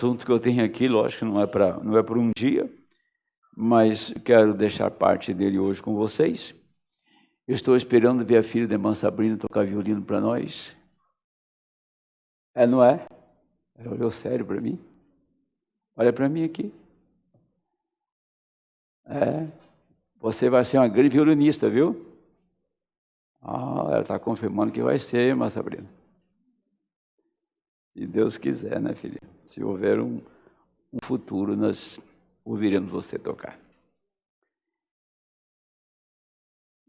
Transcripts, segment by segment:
assunto que eu tenho aqui, lógico que não é por um dia, mas quero deixar parte dele hoje com vocês. Eu estou esperando ver a filha da irmã Sabrina tocar violino para nós. Não é? Ela olhou sério para mim. Olha para mim aqui. Você vai ser uma grande violinista, viu? Ela está confirmando que vai ser, irmã Sabrina. Se Deus quiser, né, filha? Se houver um futuro, nós ouviremos você tocar.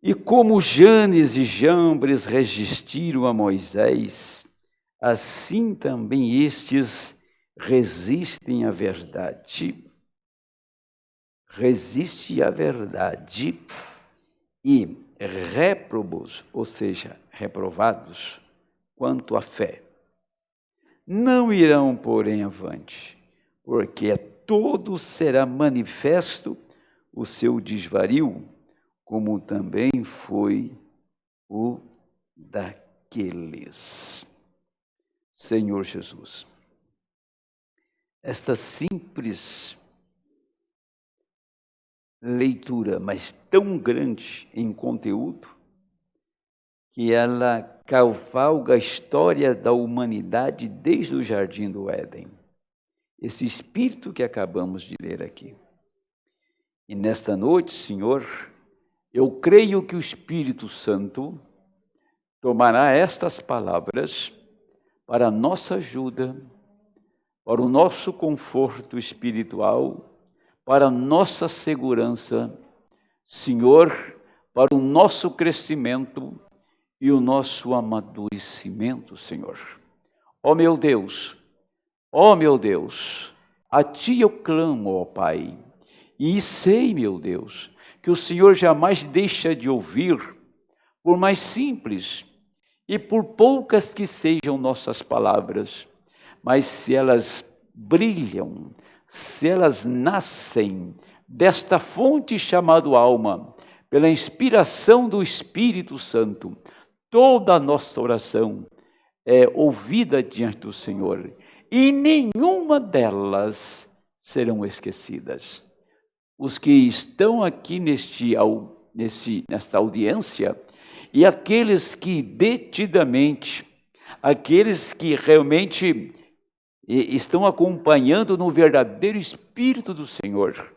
E como Janes e Jambres resistiram a Moisés, assim também estes resistem à verdade. Resiste à verdade e réprobos, ou seja, reprovados, quanto à fé. Não irão, porém, avante, porque a todos será manifesto o seu desvario, como também foi o daqueles. Senhor Jesus, esta simples leitura, mas tão grande em conteúdo, que ela cavalga a história da humanidade desde o Jardim do Éden. Esse espírito que acabamos de ler aqui. E nesta noite, Senhor, eu creio que o Espírito Santo tomará estas palavras para a nossa ajuda, para o nosso conforto espiritual, para a nossa segurança, Senhor, para o nosso crescimento e o nosso amadurecimento, Senhor. Ó meu Deus, a Ti eu clamo, ó Pai, e sei, meu Deus, que o Senhor jamais deixa de ouvir, por mais simples e por poucas que sejam nossas palavras, mas se elas brilham, se elas nascem desta fonte chamada alma, pela inspiração do Espírito Santo, toda a nossa oração é ouvida diante do Senhor, e nenhuma delas serão esquecidas. Os que estão aqui nesta audiência, e aqueles que detidamente, aqueles que realmente estão acompanhando no verdadeiro Espírito do Senhor,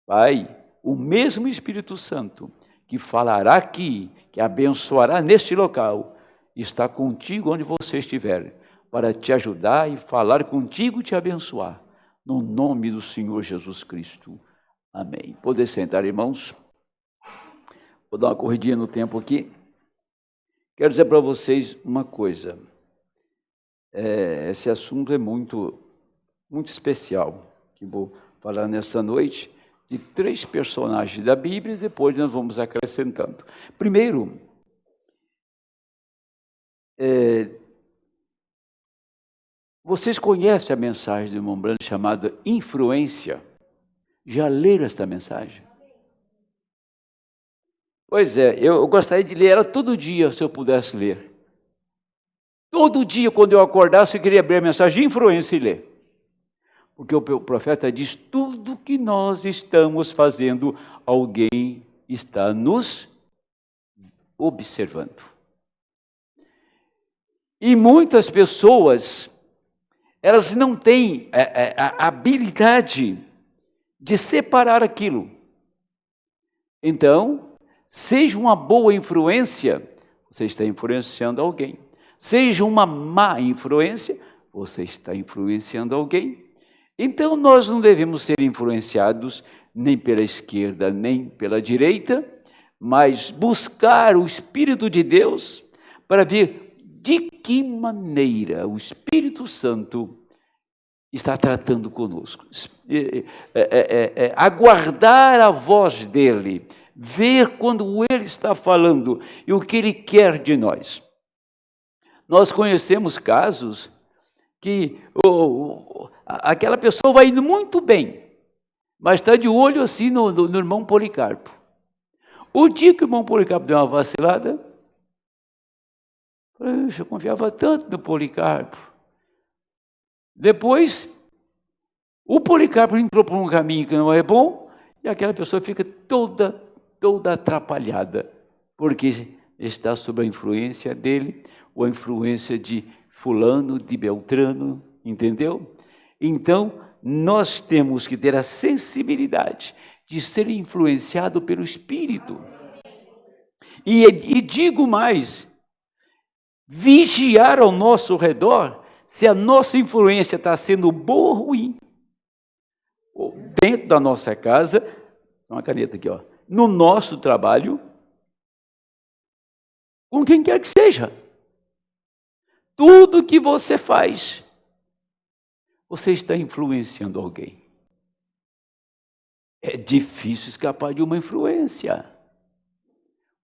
Pai, o mesmo Espírito Santo que falará aqui, que abençoará neste local, está contigo onde você estiver, para te ajudar e falar contigo e te abençoar, no nome do Senhor Jesus Cristo. Amém. Poder sentar, irmãos. Vou dar uma corridinha no tempo aqui. Quero dizer para vocês uma coisa. Esse assunto é muito, muito especial, que vou falar nessa noite, de 3 personagens da Bíblia, e depois nós vamos acrescentando. Primeiro, vocês conhecem a mensagem do irmão Branham chamada influência? Já leram esta mensagem? Pois é, eu gostaria de ler ela todo dia, se eu pudesse ler. Todo dia, quando eu acordasse, eu queria abrir a mensagem de influência e ler. Porque o profeta diz, tudo que nós estamos fazendo, alguém está nos observando. E muitas pessoas, elas não têm a habilidade de separar aquilo. Então, seja uma boa influência, você está influenciando alguém. Seja uma má influência, você está influenciando alguém. Então, nós não devemos ser influenciados nem pela esquerda, nem pela direita, mas buscar o Espírito de Deus para ver de que maneira o Espírito Santo está tratando conosco. Aguardar a voz dele, ver quando ele está falando e o que ele quer de nós. Nós conhecemos casos que aquela pessoa vai indo muito bem, mas está de olho assim no irmão Policarpo. O dia que o irmão Policarpo deu uma vacilada, eu confiava tanto no Policarpo. Depois, O Policarpo entrou por um caminho que não é bom e aquela pessoa fica toda atrapalhada, porque está sob a influência dele, ou a influência de fulano, de Beltrano, entendeu? Então, nós temos que ter a sensibilidade de ser influenciado pelo Espírito. E digo mais, vigiar ao nosso redor se a nossa influência está sendo boa ou ruim. Dentro da nossa casa, uma caneta aqui, ó, no nosso trabalho, com quem quer que seja. Tudo que você faz, você está influenciando alguém. É difícil escapar de uma influência.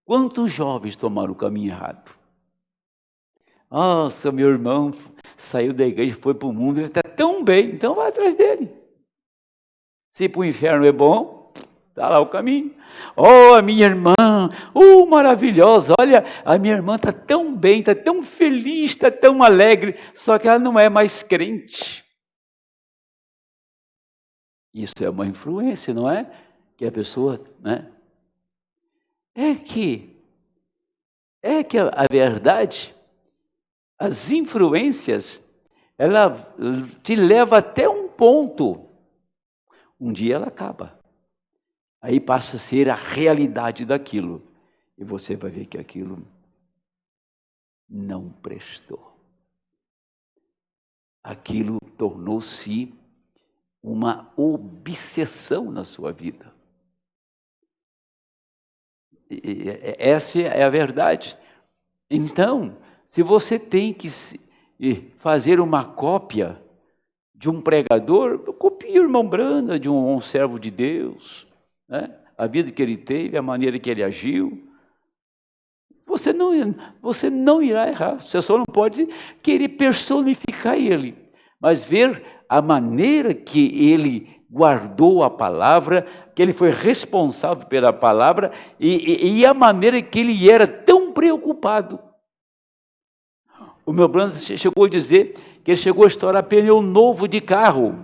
Quantos jovens tomaram o caminho errado? Nossa, meu irmão saiu da igreja, foi para o mundo, ele está tão bem, então vai atrás dele. Se para o inferno é bom, está lá o caminho. Oh, a minha irmã, maravilhosa, olha, a minha irmã está tão bem, está tão feliz, está tão alegre, só que ela não é mais crente. Isso é uma influência, não é? Que a pessoa, né? É que a verdade, as influências, ela te leva até um ponto. Um dia ela acaba. Aí passa a ser a realidade daquilo. E você vai ver que aquilo não prestou. Aquilo tornou-se uma obsessão na sua vida. E essa é a verdade. Então, se você tem que fazer uma cópia de um pregador, copie o irmão Branda, de um servo de Deus, né? A vida que ele teve, a maneira que ele agiu. Você não irá errar, você só não pode querer personificar ele, mas ver a maneira que ele guardou a palavra, que ele foi responsável pela palavra e a maneira que ele era tão preocupado. O meu Brando chegou a dizer que ele chegou a estourar pneu novo de carro,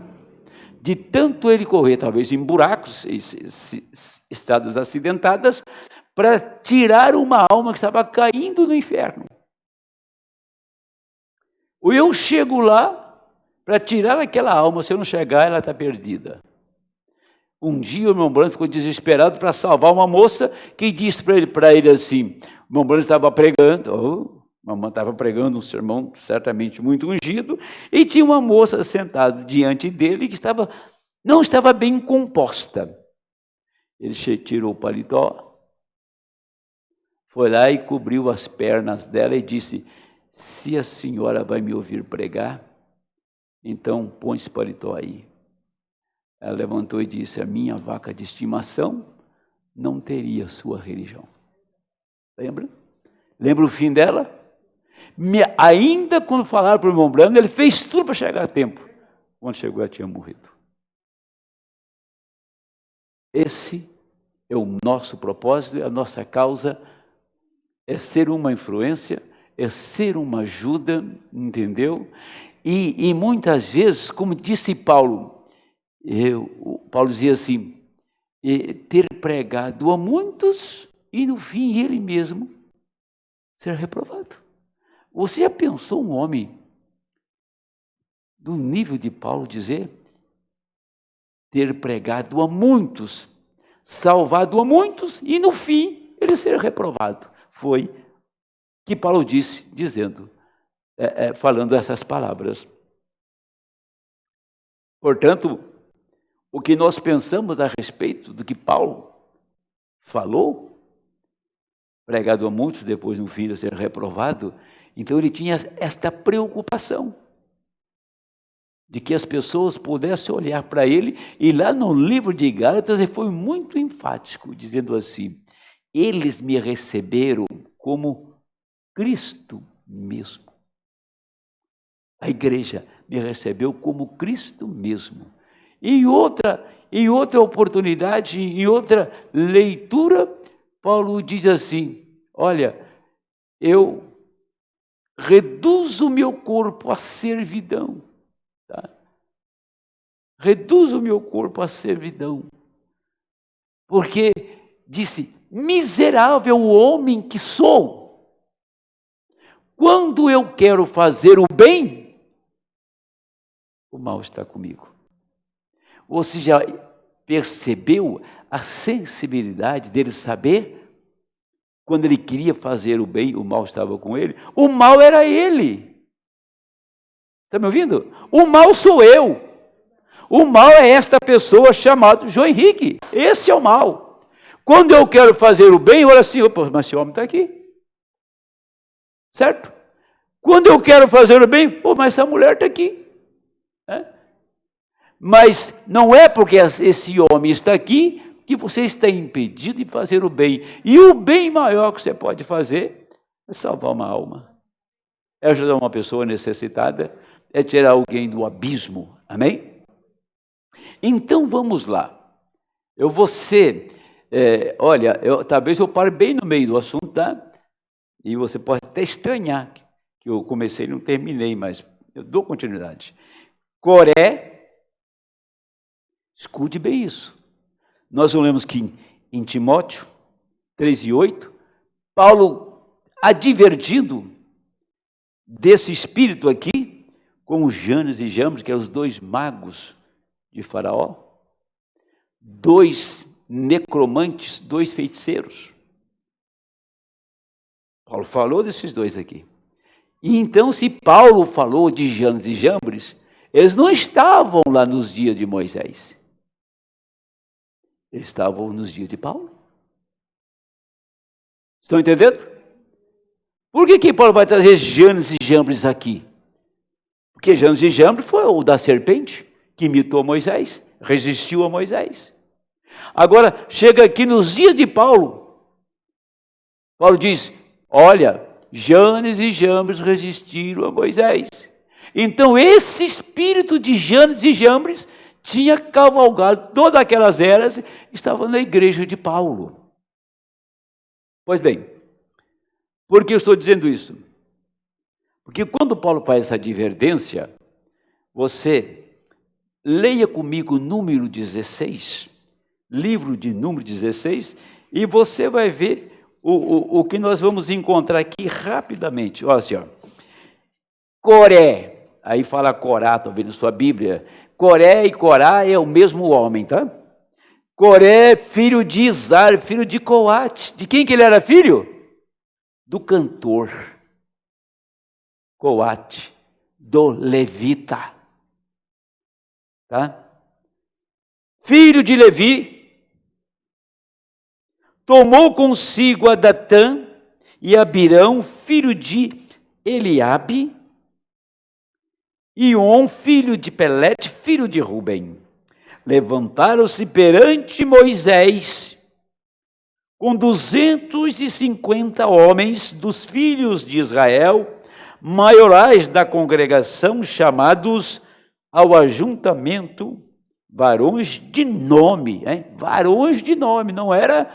de tanto ele correr, talvez em buracos, estradas acidentadas, para tirar uma alma que estava caindo no inferno. Ou eu chego lá para tirar aquela alma, se eu não chegar, ela está perdida. Um dia o irmão Brando ficou desesperado para salvar uma moça que disse para ele assim, o irmão Brando estava pregando, mamãe estava pregando um sermão certamente muito ungido, e tinha uma moça sentada diante dele que não estava bem composta. Ele tirou o paletó, foi lá e cobriu as pernas dela e disse, se a senhora vai me ouvir pregar, então põe esse paletó aí. Ela levantou e disse, a minha vaca de estimação não teria sua religião. Lembra? Lembra o fim dela? Ainda quando falaram para o irmão Brando, ele fez tudo para chegar a tempo. Quando chegou, ela tinha morrido. Esse é o nosso propósito, a nossa causa é ser uma influência, é ser uma ajuda, entendeu? E muitas vezes, como disse Paulo, Paulo dizia assim, ter pregado a muitos e no fim ele mesmo ser reprovado. Você já pensou um homem do nível de Paulo dizer ter pregado a muitos, salvado a muitos e no fim ele ser reprovado? Foi que Paulo disse, dizendo, falando essas palavras. Portanto, o que nós pensamos a respeito do que Paulo falou, pregado a muitos, depois no fim de ser reprovado, então ele tinha esta preocupação de que as pessoas pudessem olhar para ele, e lá no livro de Gálatas ele foi muito enfático, dizendo assim, eles me receberam como Cristo mesmo. A igreja me recebeu como Cristo mesmo. Em outra oportunidade, em outra leitura, Paulo diz assim, olha, eu reduzo o meu corpo à servidão. Tá? Reduzo o meu corpo à servidão. Porque disse, miserável homem que sou. Quando eu quero fazer o bem, o mal está comigo. Você já percebeu a sensibilidade dele saber? Quando ele queria fazer o bem, o mal estava com ele. O mal era ele. Está me ouvindo? O mal sou eu. O mal é esta pessoa chamada João Henrique. Esse é o mal. Quando eu quero fazer o bem, olha assim, opa, mas esse homem está aqui. Certo? Quando eu quero fazer o bem, pô, mas essa mulher está aqui. Mas não é porque esse homem está aqui que você está impedido de fazer o bem. E o bem maior que você pode fazer é salvar uma alma. É ajudar uma pessoa necessitada, é tirar alguém do abismo. Amém? Então vamos lá. Eu vou ser, talvez eu pare bem no meio do assunto, tá? E você pode até estranhar que eu comecei e não terminei, mas eu dou continuidade. Coré, escute bem isso. Nós lemos que em Timóteo 3:8, Paulo advertindo desse espírito aqui, como Janes e Jambres, que eram os dois magos de Faraó, dois necromantes, dois feiticeiros. Paulo falou desses dois aqui. E então, se Paulo falou de Janes e Jambres, eles não estavam lá nos dias de Moisés. Eles estavam nos dias de Paulo. Estão entendendo? Por que Paulo vai trazer Janes e Jambres aqui? Porque Janes e Jambres foi o da serpente, que imitou Moisés, resistiu a Moisés. Agora, chega aqui nos dias de Paulo. Paulo diz, olha, Janes e Jambres resistiram a Moisés. Então, esse espírito de Janes e Jambres tinha cavalgado todas aquelas eras, estava na igreja de Paulo. Pois bem, por que eu estou dizendo isso? Porque quando Paulo faz essa advertência, você leia comigo número 16, livro de número 16, e você vai ver o que nós vamos encontrar aqui rapidamente. Olha assim, ó. Coré, aí fala Corá, estou vendo na sua Bíblia. Coré e Corá é o mesmo homem, tá? Coré, filho de Izar, filho de Coate. De quem que ele era filho? Do cantor. Coate, do levita. Tá? Filho de Levi, tomou consigo a Datã e Abirão, filho de Eliabe, e On, filho de Pelete, filho de Rubem. Levantaram-se perante Moisés com 250 homens dos filhos de Israel, maiorais da congregação, chamados ao ajuntamento, varões de nome, varões de nome, não era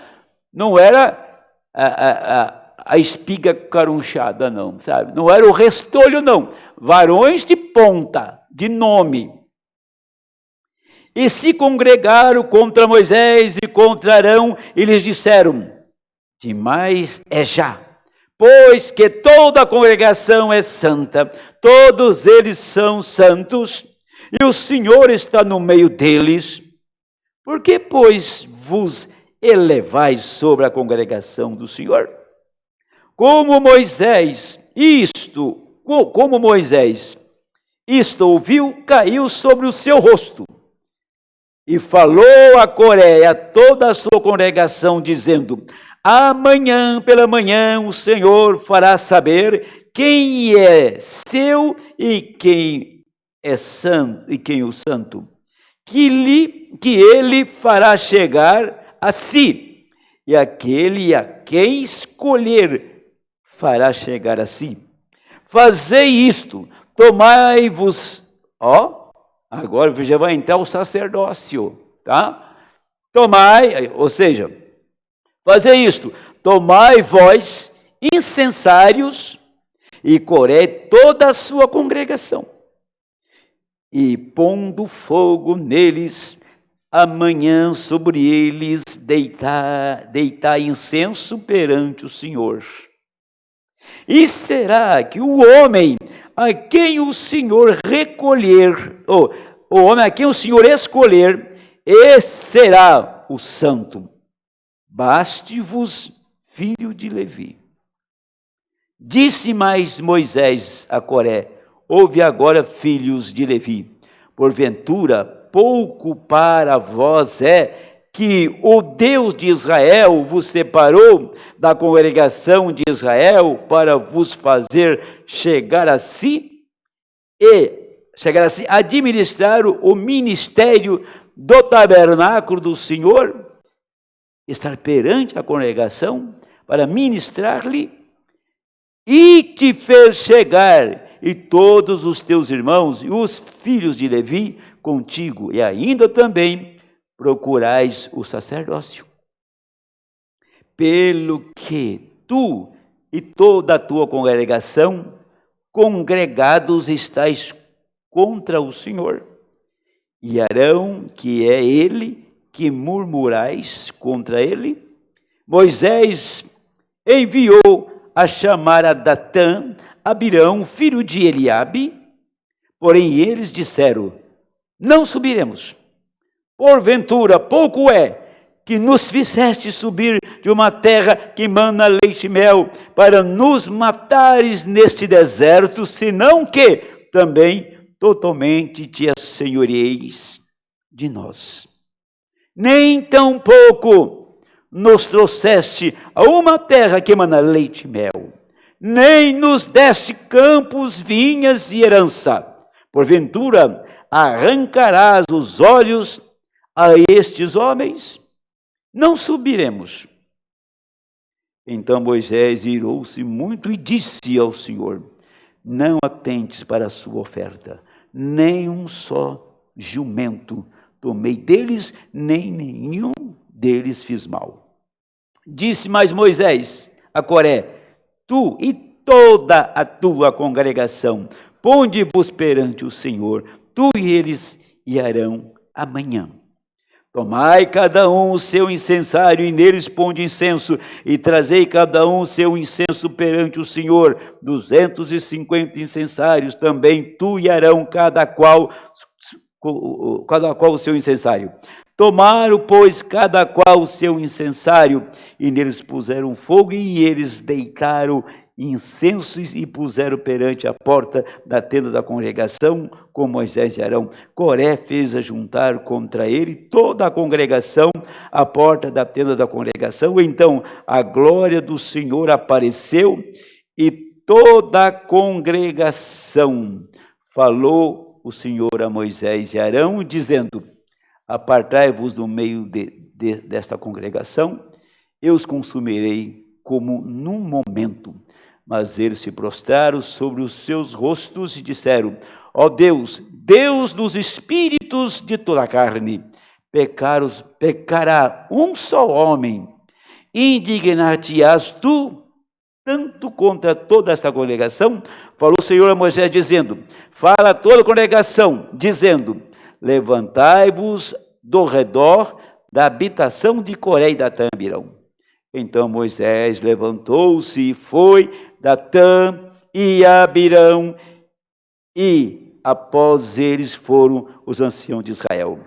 a espiga carunchada, não, sabe? Não era o restolho, não. Varões de ponta, de nome. E se congregaram contra Moisés e contra Arão, e lhes disseram, demais é já, pois que toda a congregação é santa, todos eles são santos, e o Senhor está no meio deles. Por que, pois, vos elevais sobre a congregação do Senhor? Como Moisés isto ouviu, caiu sobre o seu rosto. E falou a Coré e a toda a sua congregação, dizendo, amanhã pela manhã o Senhor fará saber quem é seu e quem é santo, e quem o santo, que ele fará chegar a si, e aquele a quem escolher fará chegar a si. Fazei isto, tomai-vos, agora já vai entrar o sacerdócio, tá? Tomai, ou seja, fazei isto, tomai vós incensários e Coré toda a sua congregação. e pondo fogo neles, amanhã sobre eles deitar incenso perante o Senhor. E será que o homem a quem o Senhor recolher, ou o homem a quem o Senhor escolher, esse será o santo. Baste-vos, filho de Levi. Disse mais Moisés a Coré: ouve agora, filhos de Levi, porventura pouco para vós é que o Deus de Israel vos separou da congregação de Israel para vos fazer chegar a si administrar o ministério do tabernáculo do Senhor, estar perante a congregação para ministrar-lhe, e te fez chegar, e todos os teus irmãos e os filhos de Levi contigo, e ainda também procurais o sacerdócio. Pelo que tu e toda a tua congregação congregados estáis contra o Senhor. E Arão, que é ele, que murmurais contra ele? Moisés enviou a chamar a Datã, Abirão, filho de Eliabe, porém eles disseram: não subiremos. Porventura, pouco é que nos fizeste subir de uma terra que mana leite e mel, para nos matares neste deserto, senão que também totalmente te assenhoreis de nós. Nem tampouco nos trouxeste a uma terra que mana leite e mel, nem nos deste campos, vinhas e herança. Porventura, arrancarás os olhos a estes homens? Não subiremos. Então Moisés irou-se muito e disse ao Senhor: não atentes para a sua oferta, nem um só jumento tomei deles, nem nenhum deles fiz mal. Disse mais Moisés a Coré: tu e toda a tua congregação, ponde-vos perante o Senhor, tu e eles, e Arão amanhã. Tomai cada um o seu incensário, e neles ponde incenso, e trazei cada um o seu incenso perante o Senhor, 250 incensários também, tu e Arão, cada qual o seu incensário. Tomaram, pois, cada qual o seu incensário, e neles puseram fogo, e eles deitaram incensos e puseram perante a porta da tenda da congregação com Moisés e Arão. Coré fez ajuntar contra ele toda a congregação à porta da tenda da congregação. Então a glória do Senhor apareceu, e toda a congregação falou o Senhor a Moisés e Arão, dizendo: apartai-vos do meio desta congregação, eu os consumirei como num momento. Mas eles se prostraram sobre os seus rostos e disseram: ó Deus, Deus dos espíritos de toda a carne, pecará um só homem, indignar-te-ás tu tanto contra toda esta congregação? Falou o Senhor a Moisés, dizendo: fala a toda a congregação, dizendo: levantai-vos do redor da habitação de Coré e Datã e Abirão. Então Moisés levantou-se e foi Datã e Abirão, e após eles foram os anciãos de Israel.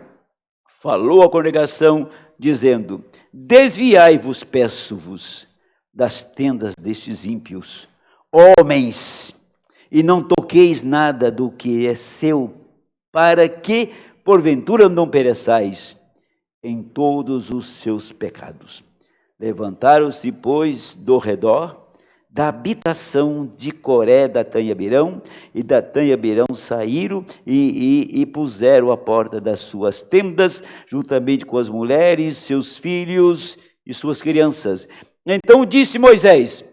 Falou à congregação, dizendo: desviai-vos, peço-vos, das tendas destes ímpios, homens, e não toqueis nada do que é seu, para que, porventura, não pereçais em todos os seus pecados. Levantaram-se, pois, do redor da habitação de Coré, Datã e Abirão, e Datã e Abirão saíram e puseram a porta das suas tendas, juntamente com as mulheres, seus filhos e suas crianças. Então disse Moisés: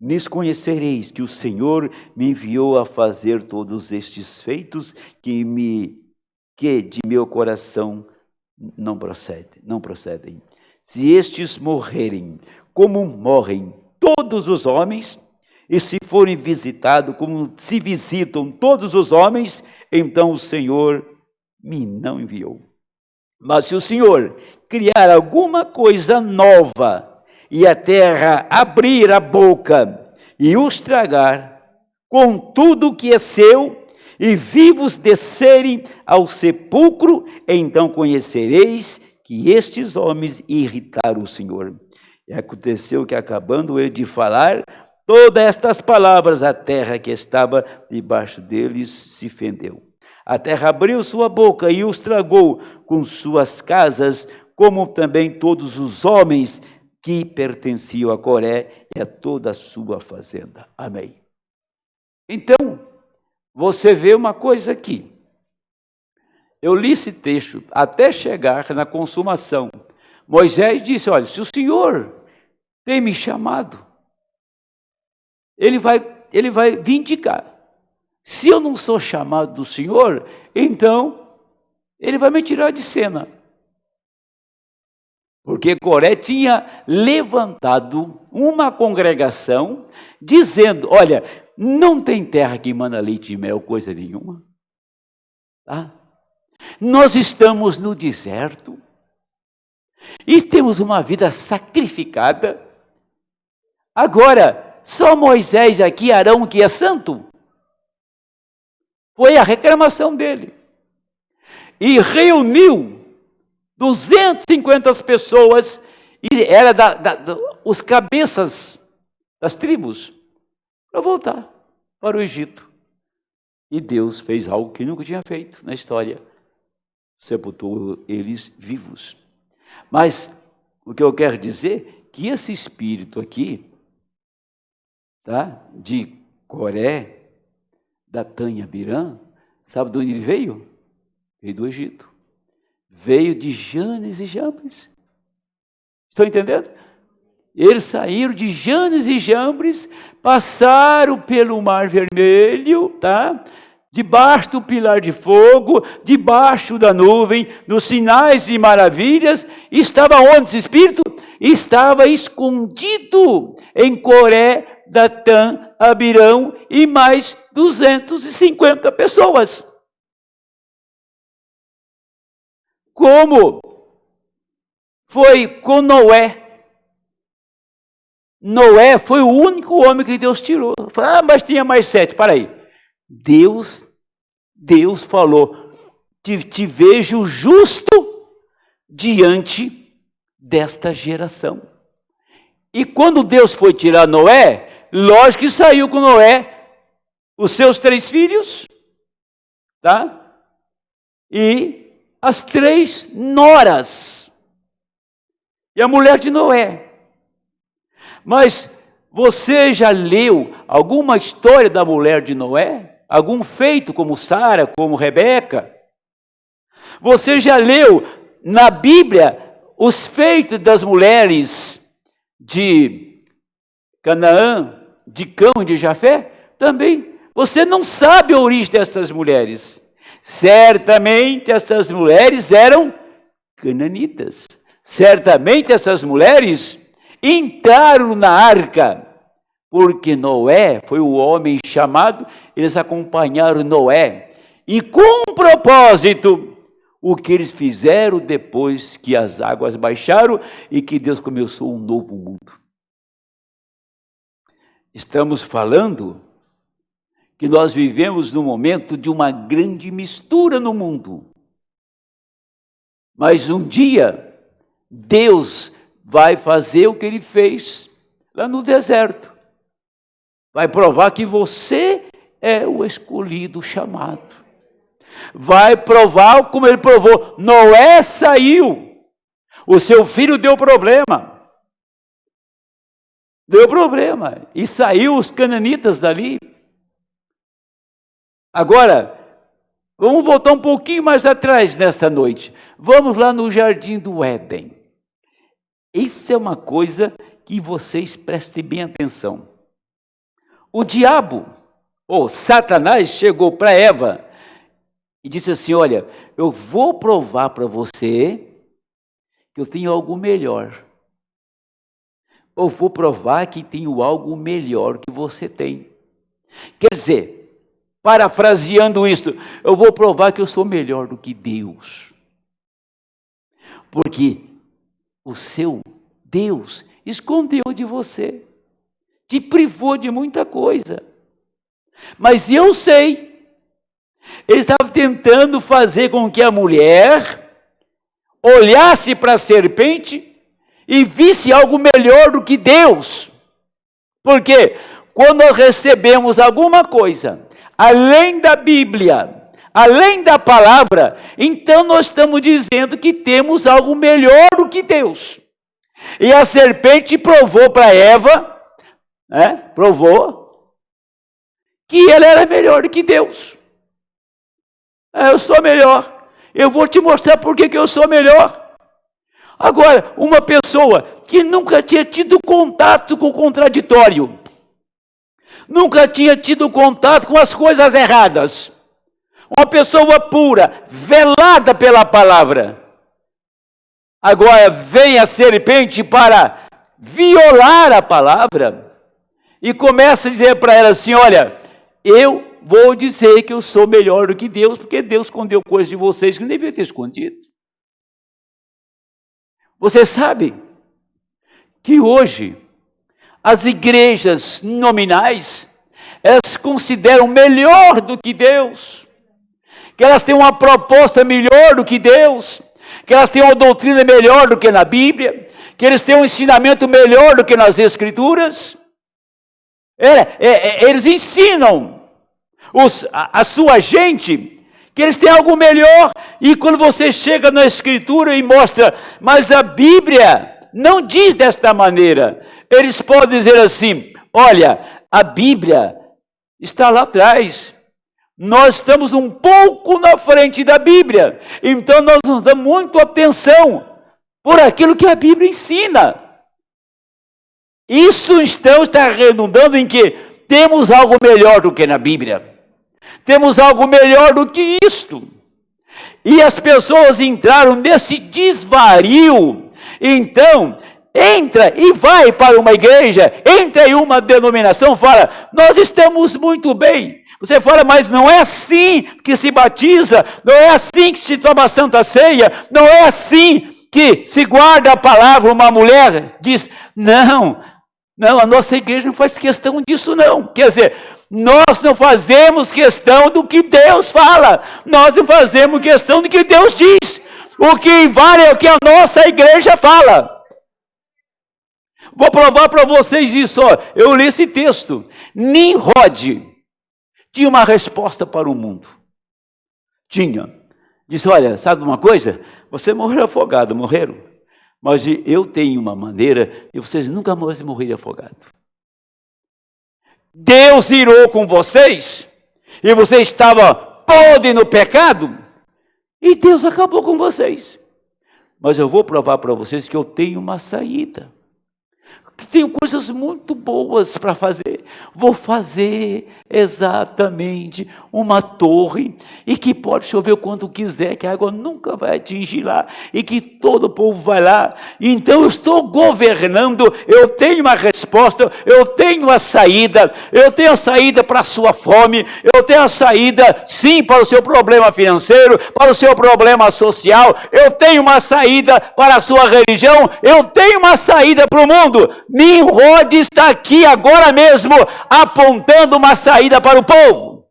nisso conhecereis que o Senhor me enviou a fazer todos estes feitos que de meu coração não procedem. Se estes morrerem, como morrem todos os homens, e se forem visitados, como se visitam todos os homens, então o Senhor me não enviou. Mas se o Senhor criar alguma coisa nova, e a terra abrir a boca e os tragar, com tudo que é seu, e vivos descerem ao sepulcro, então conhecereis que estes homens irritaram o Senhor. E aconteceu que, acabando ele de falar todas estas palavras, a terra que estava debaixo deles se fendeu. A terra abriu sua boca e os tragou com suas casas, como também todos os homens que pertenciam a Coré e a toda a sua fazenda. Amém. Então, você vê uma coisa aqui. Eu li esse texto até chegar na consumação. Moisés disse, olha, se o Senhor tem me chamado, ele vai vindicar. Se eu não sou chamado do Senhor, então ele vai me tirar de cena. Porque Coré tinha levantado uma congregação dizendo, olha, não tem terra que emana leite e mel, coisa nenhuma. Tá? Nós estamos no deserto e temos uma vida sacrificada. Agora, só Moisés aqui, Arão, que é santo. Foi a reclamação dele. E reuniu 250 pessoas, e era os cabeças das tribos, para voltar para o Egito. E Deus fez algo que nunca tinha feito na história. Sepultou eles vivos. Mas o que eu quero dizer é que esse espírito aqui, tá, de Coré, Datã e Abirã, sabe de onde ele veio? Veio do Egito. Veio de Janes e Jambres. Estão entendendo? Eles saíram de Janes e Jambres, passaram pelo Mar Vermelho, tá? Debaixo do pilar de fogo, debaixo da nuvem, nos sinais e maravilhas. Estava onde esse espírito? Estava escondido em Coré, Datã, Abirão e mais 250 pessoas. Como foi com Noé. Noé foi o único homem que Deus tirou. Mas tinha mais 7, para aí. Deus falou, te vejo justo diante desta geração. E quando Deus foi tirar Noé, lógico que saiu com Noé os seus 3 filhos, tá? E as 3 noras. E a mulher de Noé. Mas você já leu alguma história da mulher de Noé? Algum feito como Sara, como Rebeca? Você já leu na Bíblia os feitos das mulheres de Canaã, de Cão e de Jafé? Também. Você não sabe a origem dessas mulheres. Certamente essas mulheres eram cananitas. Certamente essas mulheres entraram na arca, porque Noé foi o homem chamado, eles acompanharam Noé. E com um propósito, o que eles fizeram depois que as águas baixaram e que Deus começou um novo mundo. Estamos falando que nós vivemos num momento de uma grande mistura no mundo. Mas um dia, Deus vai fazer o que Ele fez lá no deserto. Vai provar que você é o escolhido, chamado. Vai provar como Ele provou. Noé saiu. O seu filho deu problema. Deu problema. E saiu os cananitas dali. Agora, vamos voltar um pouquinho mais atrás nesta noite. Vamos lá no Jardim do Éden. Isso é uma coisa que vocês prestem bem atenção. O diabo, ou Satanás, chegou para Eva e disse assim, olha, eu vou provar para você que eu tenho algo melhor. Eu vou provar que tenho algo melhor que você tem. Quer dizer, parafraseando isso, eu vou provar que eu sou melhor do que Deus. Porque o seu Deus escondeu de você, te privou de muita coisa. Mas eu sei, ele estava tentando fazer com que a mulher olhasse para a serpente e visse algo melhor do que Deus. Porque quando nós recebemos alguma coisa, além da Bíblia, além da palavra, então nós estamos dizendo que temos algo melhor do que Deus. E a serpente provou para Eva, provou, que ela era melhor do que Deus. Eu sou melhor, eu vou te mostrar por que eu sou melhor. Agora, uma pessoa que nunca tinha tido contato com o contraditório, nunca tinha tido contato com as coisas erradas, uma pessoa pura, velada pela palavra, agora vem a serpente para violar a palavra e começa a dizer para ela assim: olha, eu vou dizer que eu sou melhor do que Deus, porque Deus escondeu coisas de vocês que não devia ter escondido. Você sabe que hoje as igrejas nominais, elas se consideram melhor do que Deus, que elas têm uma proposta melhor do que Deus, que elas têm uma doutrina melhor do que na Bíblia, que eles têm um ensinamento melhor do que nas Escrituras. Eles ensinam a sua gente que eles têm algo melhor, e quando você chega na Escritura e mostra, mas a Bíblia não diz desta maneira, eles podem dizer assim: olha, a Bíblia está lá atrás, nós estamos um pouco na frente da Bíblia, então nós nos damos muito atenção por aquilo que a Bíblia ensina. Isso então está redundando em que temos algo melhor do que na Bíblia, temos algo melhor do que isto. E as pessoas entraram nesse desvario. Então, entra e vai para uma igreja, entra em uma denominação, fala: nós estamos muito bem. Você fala: mas não é assim que se batiza, não é assim que se toma a Santa Ceia, não é assim que se guarda a palavra. Uma mulher diz: não, a nossa igreja não faz questão disso não. Quer dizer, nós não fazemos questão do que Deus fala, nós não fazemos questão do que Deus diz. O que vale é o que a nossa igreja fala. Vou provar para vocês isso. Eu li esse texto. Nimrod tinha uma resposta para o mundo. Disse: olha, sabe uma coisa? Você morreu afogado, morreram. Mas eu tenho uma maneira de vocês nunca mais morrerem afogados. Deus irou com vocês, e você estava podre no pecado, e Deus acabou com vocês. Mas eu vou provar para vocês que eu tenho uma saída, que tenho coisas muito boas para fazer. Vou fazer exatamente uma torre, e que pode chover o quanto quiser, que a água nunca vai atingir lá, e que todo o povo vai lá. Então eu estou governando, eu tenho uma resposta, eu tenho a saída para a sua fome, eu tenho a saída sim para o seu problema financeiro, para o seu problema social, eu tenho uma saída para a sua religião, eu tenho uma saída para o mundo. Nimrod está aqui agora mesmo, apontando uma saída para o povo.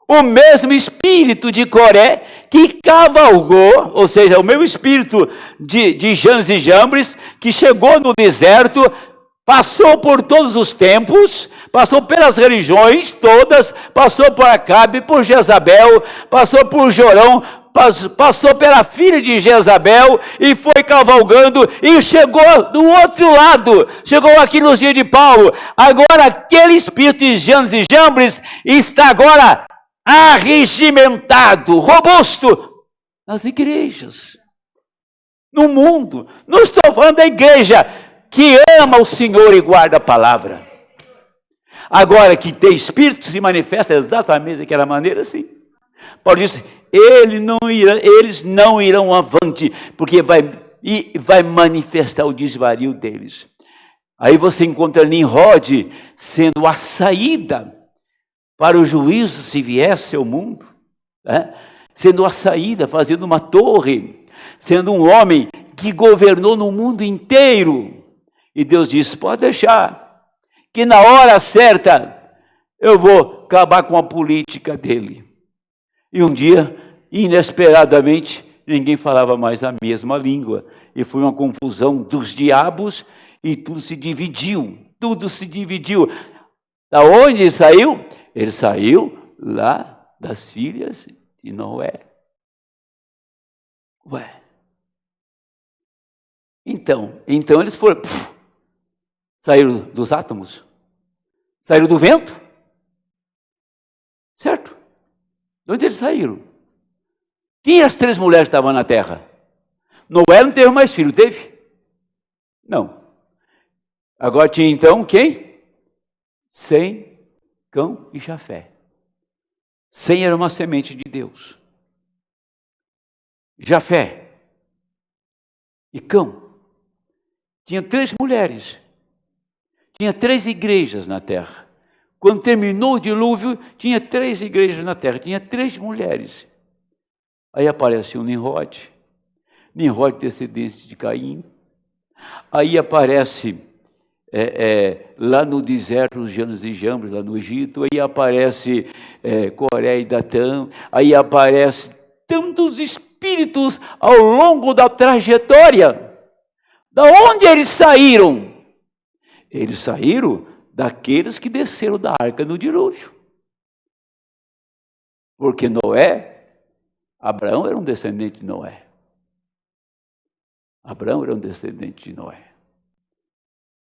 O mesmo espírito de Coré que cavalgou, ou seja, o mesmo espírito de Janes e Jambres, que chegou no deserto, passou por todos os tempos, passou pelas religiões todas, passou por Acabe, por Jezabel, passou por Jorão, passou pela filha de Jezabel e foi cavalgando e chegou do outro lado, chegou aqui nos dias de Paulo. Agora aquele espírito de Janes e Jambres está agora arregimentado, robusto nas igrejas, no mundo. Não estou falando da igreja que ama o Senhor e guarda a palavra. Agora que tem espírito se manifesta exatamente daquela maneira, sim. Paulo disse: eles não irão avante, porque vai manifestar o desvario deles. Aí você encontra Nimrod sendo a saída para o juízo se viesse ao mundo, né? Sendo a saída, fazendo uma torre, sendo um homem que governou no mundo inteiro. E Deus disse: pode deixar, que na hora certa eu vou acabar com a política dele. E um dia, inesperadamente, ninguém falava mais a mesma língua. E foi uma confusão dos diabos e tudo se dividiu. Tudo se dividiu. Da onde ele saiu? Ele saiu lá das filhas de Noé. Ué. Então eles foram, saíram dos átomos, saíram do vento, certo? De onde eles saíram? Quem as 3 mulheres estavam na terra? Noé não teve mais filho, teve? Não. Agora tinha então quem? Sem, Cão e Jafé. Sem era uma semente de Deus. Jafé e Cão. Tinha 3 mulheres. Tinha 3 igrejas na terra. Quando terminou o dilúvio, tinha 3 igrejas na terra. Tinha 3 mulheres. Aí aparece o Nimrod. Nimrod, descendente de Caim. Aí aparece lá no deserto, os Janos e Jambres, lá no Egito. Aí aparece Coré e Datã. Aí aparece tantos espíritos ao longo da trajetória. Da onde eles saíram? Eles saíram daqueles que desceram da arca no dilúvio. Porque Abraão era um descendente de Noé. Abraão era um descendente de Noé.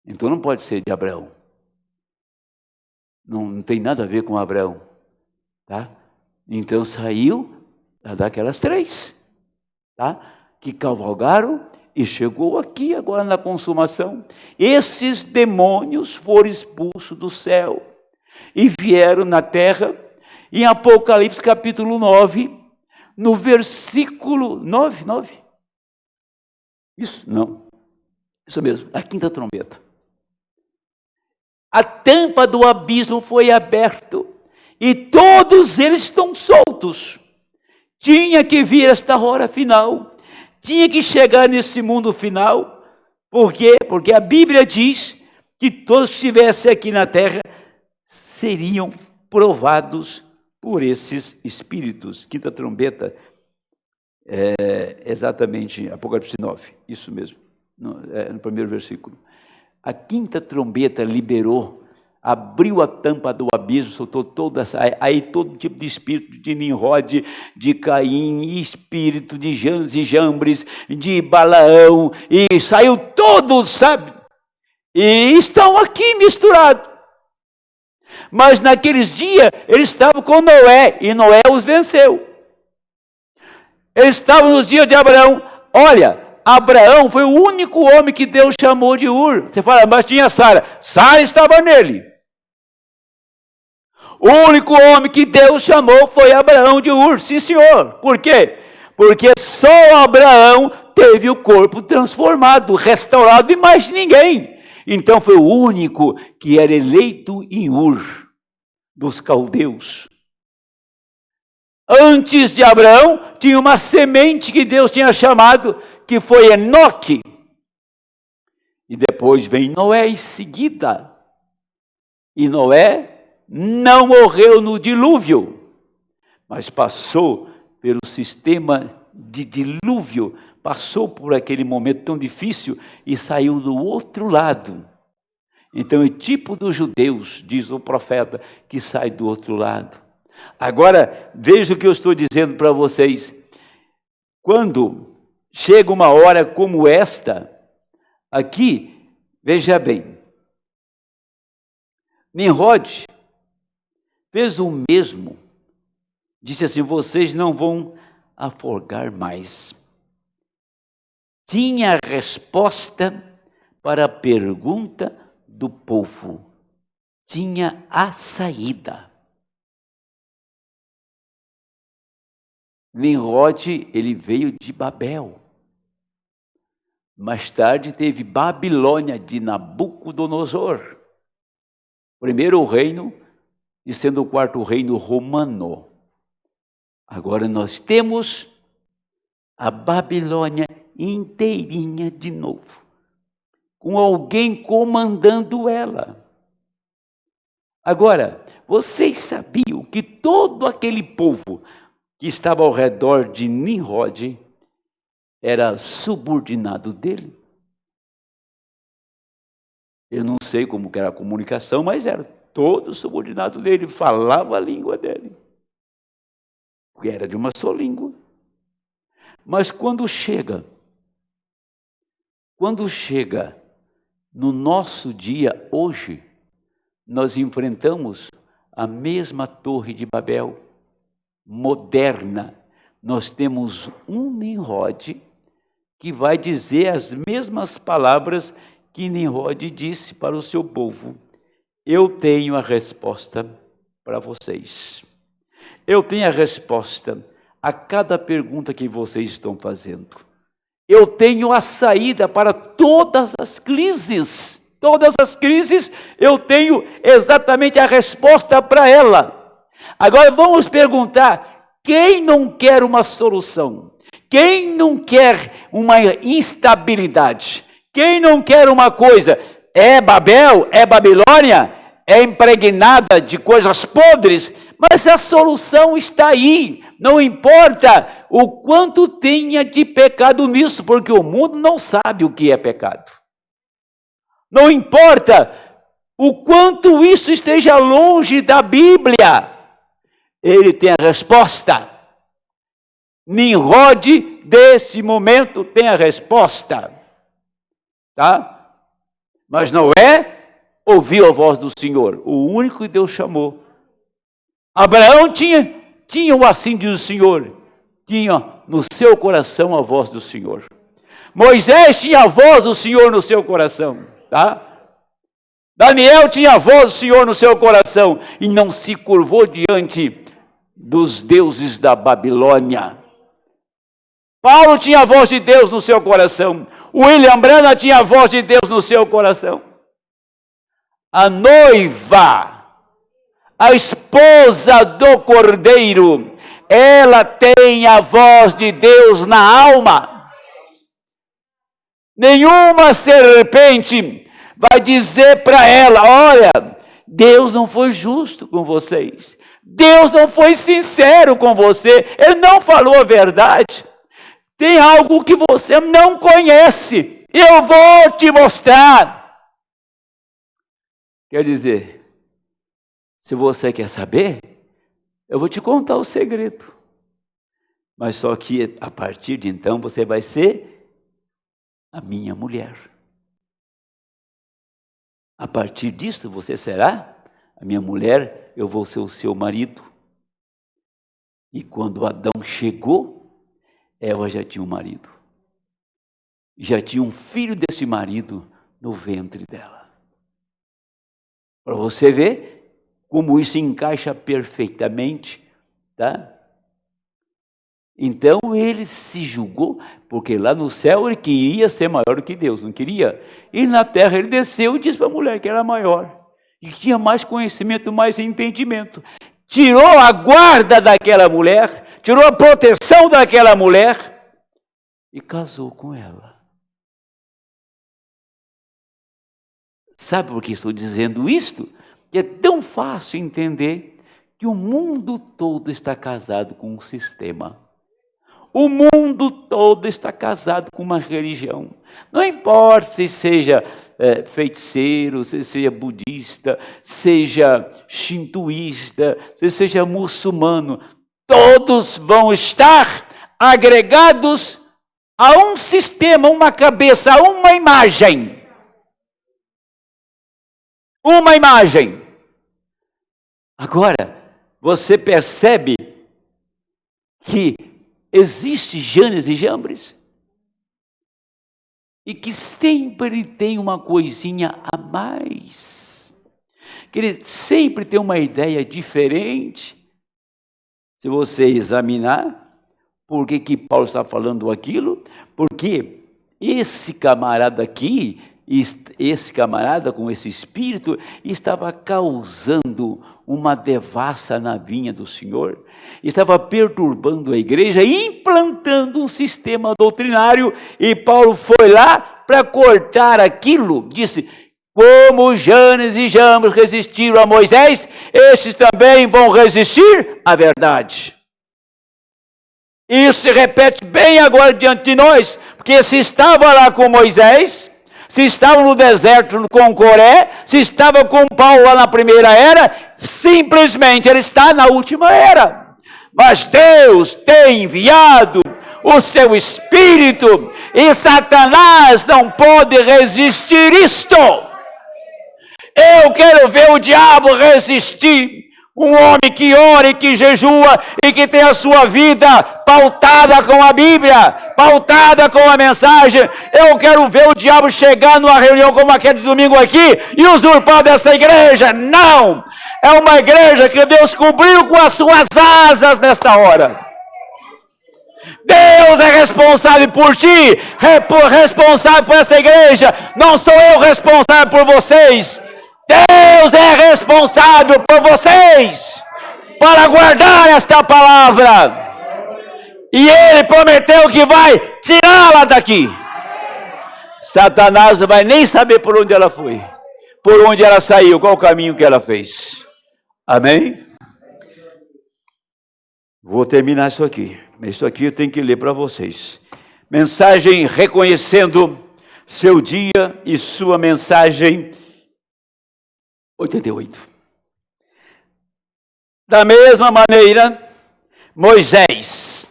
Então não pode ser de Abraão. Não tem nada a ver com Abraão. Tá? Então saiu daquelas 3. Tá? Que cavalgaram e chegou aqui agora na consumação. Esses demônios foram expulsos do céu e vieram na terra. Em Apocalipse capítulo 9, no versículo 9. Isso? Não. Isso mesmo, a 5ª trombeta. A tampa do abismo foi aberta e todos eles estão soltos. Tinha que vir esta hora final. Tinha que chegar nesse mundo final. Por quê? Porque a Bíblia diz que todos que estivessem aqui na terra seriam provados por esses espíritos. 5ª trombeta, exatamente, Apocalipse 9, isso mesmo, no primeiro versículo. A 5ª trombeta liberou, abriu a tampa do abismo, soltou aí todo tipo de espírito de Nimrod, de Caim, espírito de Janos e Jambres, de Balaão, e saiu todos, sabe? E estão aqui misturados. Mas naqueles dias, eles estavam com Noé, e Noé os venceu. Eles estavam nos dias de Abraão. Olha, Abraão foi o único homem que Deus chamou de Ur. Você fala, mas tinha Sara. Sara estava nele. O único homem que Deus chamou foi Abraão de Ur. Sim, senhor. Por quê? Porque só Abraão teve o corpo transformado, restaurado, e mais ninguém. Então foi o único que era eleito em Ur, dos caldeus. Antes de Abraão, tinha uma semente que Deus tinha chamado, que foi Enoque. E depois vem Noé em seguida. E Noé não morreu no dilúvio, mas passou pelo sistema de dilúvio, passou por aquele momento tão difícil e saiu do outro lado. Então é tipo dos judeus, diz o profeta, que sai do outro lado. Agora, veja o que eu estou dizendo para vocês. Quando chega uma hora como esta, aqui, veja bem, Nimrod fez o mesmo, disse assim, vocês não vão afogar mais. Tinha a resposta para a pergunta do povo, tinha a saída. Nimrod, ele veio de Babel. Mais tarde teve Babilônia de Nabucodonosor. Primeiro o reino e sendo o quarto reino romano. Agora nós temos a Babilônia inteirinha de novo, com alguém comandando ela. Agora, vocês sabiam que todo aquele povo que estava ao redor de Nimrod era subordinado dele? Eu não sei como que era a comunicação, mas era todo subordinado dele, falava a língua dele, porque era de uma só língua. Mas quando chega no nosso dia hoje, nós enfrentamos a mesma Torre de Babel, moderna. Nós temos um Nimrod que vai dizer as mesmas palavras que Nimrod disse para o seu povo. Eu tenho a resposta para vocês. Eu tenho a resposta a cada pergunta que vocês estão fazendo. Eu tenho a saída para todas as crises. Todas as crises, eu tenho exatamente a resposta para ela. Agora vamos perguntar, quem não quer uma solução? Quem não quer uma instabilidade? Quem não quer uma coisa? É Babel? É Babilônia? É impregnada de coisas podres? Mas a solução está aí. Não importa o quanto tenha de pecado nisso, porque o mundo não sabe o que é pecado. Não importa o quanto isso esteja longe da Bíblia, ele tem a resposta. Nimrod, desse momento, tem a resposta. Tá? Mas não ouviu a voz do Senhor, o único que Deus chamou. Abraão tinha o assim diz o Senhor, tinha no seu coração a voz do Senhor. Moisés tinha a voz do Senhor no seu coração. Tá? Daniel tinha a voz do Senhor no seu coração e não se curvou diante dos deuses da Babilônia. Paulo tinha a voz de Deus no seu coração. William Branham tinha a voz de Deus no seu coração. A noiva, a esposa do Cordeiro, ela tem a voz de Deus na alma. Nenhuma serpente vai dizer para ela, olha, Deus não foi justo com vocês. Deus não foi sincero com você. Ele não falou a verdade. Tem algo que você não conhece. Eu vou te mostrar. Quer dizer, se você quer saber, eu vou te contar o segredo. Mas só que a partir de então você vai ser a minha mulher. A partir disso você será a minha mulher, eu vou ser o seu marido. E quando Adão chegou, Eva já tinha um marido. Já tinha um filho desse marido no ventre dela. Para você ver como isso encaixa perfeitamente, tá? Então ele se julgou, porque lá no céu ele queria ser maior do que Deus, não queria? E na terra ele desceu e disse para a mulher que era maior, e que tinha mais conhecimento, mais entendimento. Tirou a guarda daquela mulher, tirou a proteção daquela mulher e casou com ela. Sabe por que estou dizendo isto? Que é tão fácil entender que o mundo todo está casado com um sistema. O mundo todo está casado com uma religião. Não importa se seja feiticeiro, se seja budista, seja shintoísta, se seja muçulmano, todos vão estar agregados a um sistema, uma cabeça, a uma imagem. Uma imagem. Agora, você percebe que existe Janes e Jambres? E que sempre tem uma coisinha a mais. Que ele sempre tem uma ideia diferente. Se você examinar, por que Paulo está falando aquilo? Porque esse camarada aqui esse camarada com esse espírito estava causando uma devassa na vinha do Senhor, estava perturbando a igreja, implantando um sistema doutrinário, e Paulo foi lá para cortar aquilo, disse: como Janes e Jambres resistiram a Moisés, esses também vão resistir à verdade. Isso se repete bem agora diante de nós, porque se estava lá com Moisés, se estava no deserto com Coré, se estava com Paulo lá na primeira era, simplesmente ele está na última era. Mas Deus tem enviado o seu Espírito, e Satanás não pode resistir isto. Eu quero ver o diabo resistir. Um homem que ora e que jejua e que tem a sua vida pautada com a Bíblia, pautada com a mensagem. Eu quero ver o diabo chegar numa reunião como aquela de domingo aqui e usurpar dessa igreja. Não! É uma igreja que Deus cobriu com as suas asas nesta hora. Deus é responsável por ti, responsável por essa igreja. Não sou eu responsável por vocês. Deus é responsável por vocês para guardar esta palavra. E Ele prometeu que vai tirá-la daqui. Satanás não vai nem saber por onde ela foi, por onde ela saiu, qual o caminho que ela fez. Amém? Vou terminar isso aqui. Isso aqui eu tenho que ler para vocês. Mensagem reconhecendo seu dia e sua mensagem 88. Da mesma maneira, Moisés,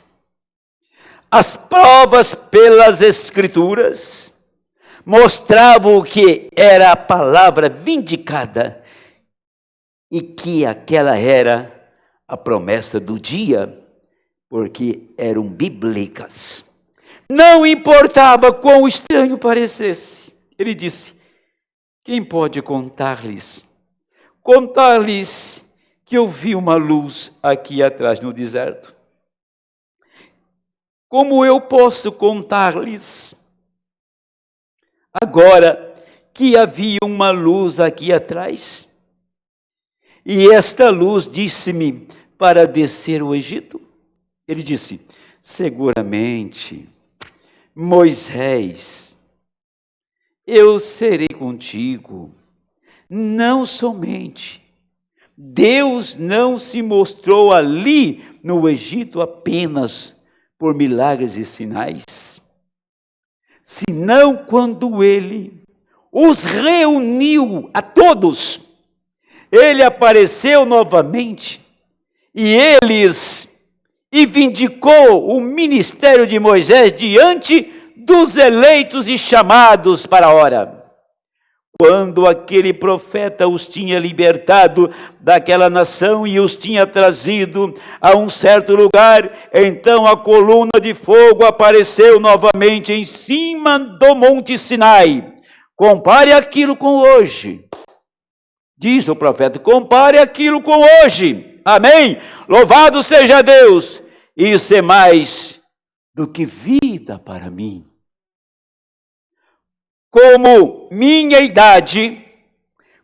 as provas pelas Escrituras mostravam que era a palavra vindicada e que aquela era a promessa do dia, porque eram bíblicas. Não importava quão estranho parecesse. Ele disse: quem pode contar-lhes que eu vi uma luz aqui atrás no deserto? Como eu posso contar-lhes agora que havia uma luz aqui atrás? E esta luz disse-me para descer o Egito. Ele disse: seguramente, Moisés, eu serei contigo. Não somente Deus não se mostrou ali no Egito apenas por milagres e sinais, senão quando Ele os reuniu a todos. Ele apareceu novamente e vindicou o ministério de Moisés diante dos eleitos e chamados para a hora. Quando aquele profeta os tinha libertado daquela nação e os tinha trazido a um certo lugar, então a coluna de fogo apareceu novamente em cima do Monte Sinai. Compare aquilo com hoje. Diz o profeta: compare aquilo com hoje. Amém? Louvado seja Deus. Isso é mais do que vida para mim. Como minha idade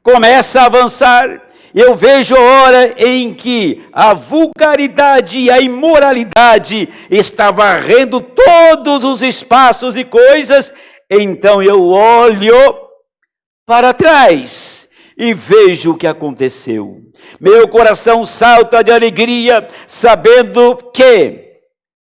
começa a avançar, eu vejo a hora em que a vulgaridade e a imoralidade está varrendo todos os espaços e coisas, então eu olho para trás e vejo o que aconteceu. Meu coração salta de alegria, sabendo que,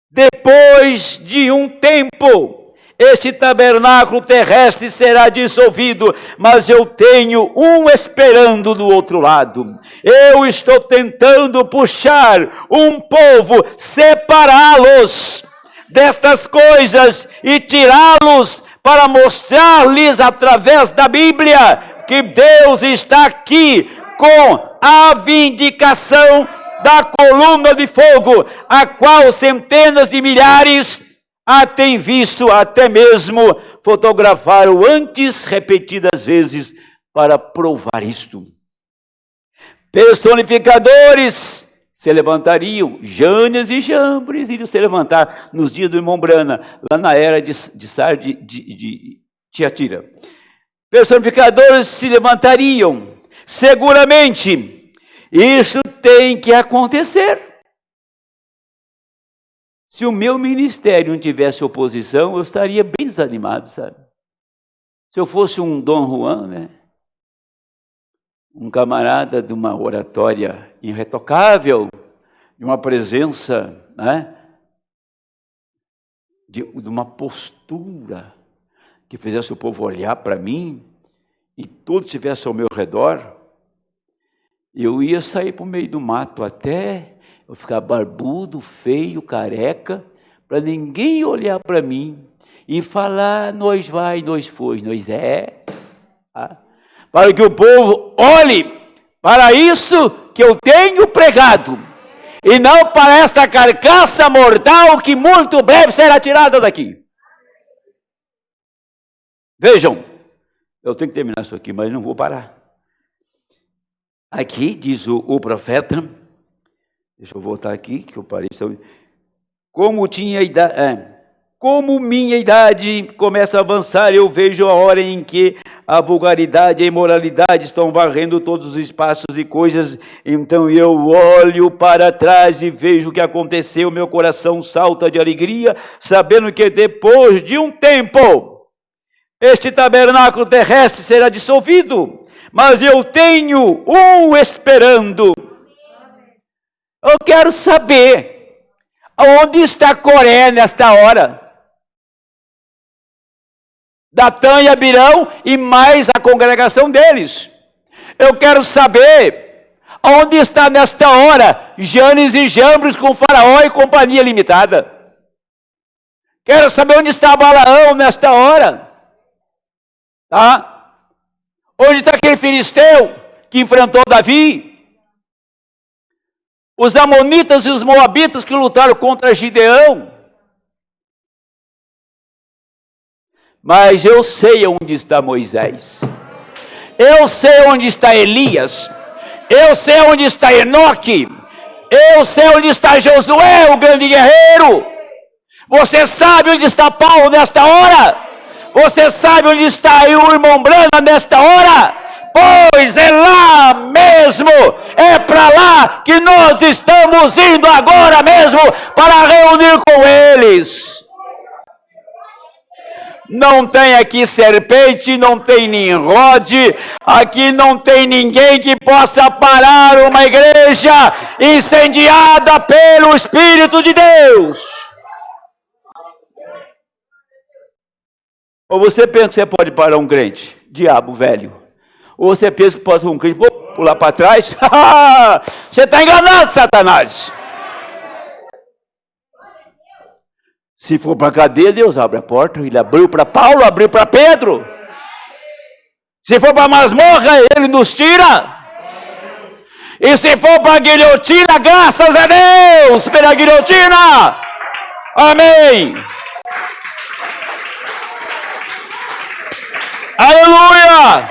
depois de um tempo, este tabernáculo terrestre será dissolvido, mas eu tenho um esperando do outro lado. Eu estou tentando puxar um povo, separá-los destas coisas e tirá-los para mostrar-lhes através da Bíblia que Deus está aqui com a vindicação da coluna de fogo, a qual centenas de milhares a têm visto, até mesmo fotografaram antes repetidas vezes para provar isto. Personificadores se levantariam, Janes e Jambres iriam se levantar nos dias do irmão Brana, lá na era de Tiatira. personificadores se levantariam. Seguramente, isso tem que acontecer. Se o meu ministério não tivesse oposição, eu estaria bem desanimado, sabe? Se eu fosse um Dom Juan, né? Um camarada de uma oratória irretocável, de uma presença, né? De uma postura que fizesse o povo olhar para mim e tudo estivesse ao meu redor, eu ia sair para o meio do mato até eu ficar barbudo, feio, careca, para ninguém olhar para mim e falar, nós vai, nós foi, nós é. Tá? Para que o povo olhe para isso que eu tenho pregado, e não para esta carcaça mortal que muito breve será tirada daqui. Vejam, eu tenho que terminar isso aqui, mas não vou parar. Aqui diz o profeta, deixa eu voltar aqui, que eu parei. Como minha idade começa a avançar, eu vejo a hora em que a vulgaridade e a imoralidade estão varrendo todos os espaços e coisas. Então eu olho para trás e vejo o que aconteceu. Meu coração salta de alegria, sabendo que depois de um tempo, este tabernáculo terrestre será dissolvido, mas eu tenho um esperando. Eu quero saber aonde está Coré nesta hora. Datã e Abirão e mais a congregação deles. Eu quero saber aonde está nesta hora Janes e Jambres com Faraó e companhia limitada. Quero saber onde está Balaão nesta hora. Tá? Onde está aquele filisteu que enfrentou Davi? Os amonitas e os moabitas que lutaram contra Gideão? Mas eu sei onde está Moisés. Eu sei onde está Elias. Eu sei onde está Enoque. Eu sei onde está Josué, o grande guerreiro. Você sabe onde está Paulo nesta hora? Você sabe onde está o irmão Brana nesta hora? Pois é lá mesmo, é para lá que nós estamos indo agora mesmo para reunir com eles. Não tem aqui serpente, não tem Nimrode, aqui não tem ninguém que possa parar uma igreja incendiada pelo Espírito de Deus. Ou você pensa que você pode parar um crente? Diabo velho. Ou você pensa que pode um crente pular para trás? Você está enganado, Satanás. Se for para a cadeia, Deus abre a porta. Ele abriu para Paulo, abriu para Pedro. Se for para a masmorra, Ele nos tira. E se for para a guilhotina, graças a Deus pela guilhotina. Amém. Aleluia!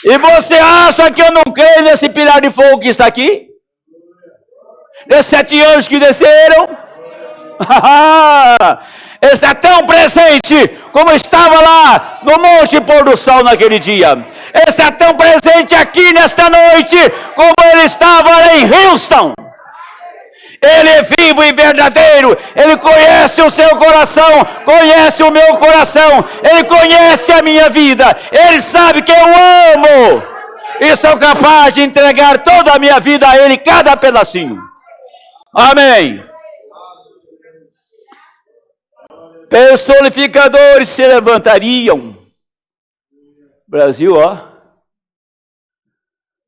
E você acha que eu não creio nesse pilar de fogo que está aqui? Nesses 7 anjos que desceram? Está tão presente como estava lá no Monte Pôr do Sol naquele dia. Está tão presente aqui nesta noite como ele estava lá em Houston. Ele é vivo e verdadeiro. Ele conhece o seu coração, conhece o meu coração. Ele conhece a minha vida. Ele sabe que eu amo e sou capaz de entregar toda a minha vida a Ele, cada pedacinho. Amém. Personificadores se levantariam. Brasil, ó.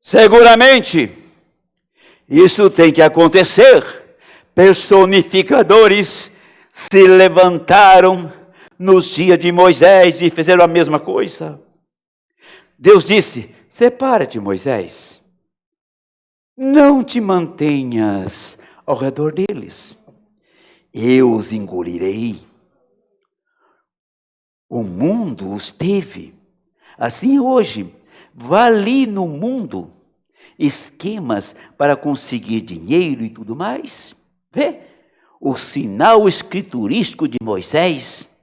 Seguramente, isso tem que acontecer. Personificadores se levantaram nos dias de Moisés e fizeram a mesma coisa. Deus disse: separa-te, Moisés. Não te mantenhas ao redor deles. Eu os engolirei. O mundo os teve. Assim hoje, vale no mundo esquemas para conseguir dinheiro e tudo mais. Vê? O sinal escriturístico de Moisés.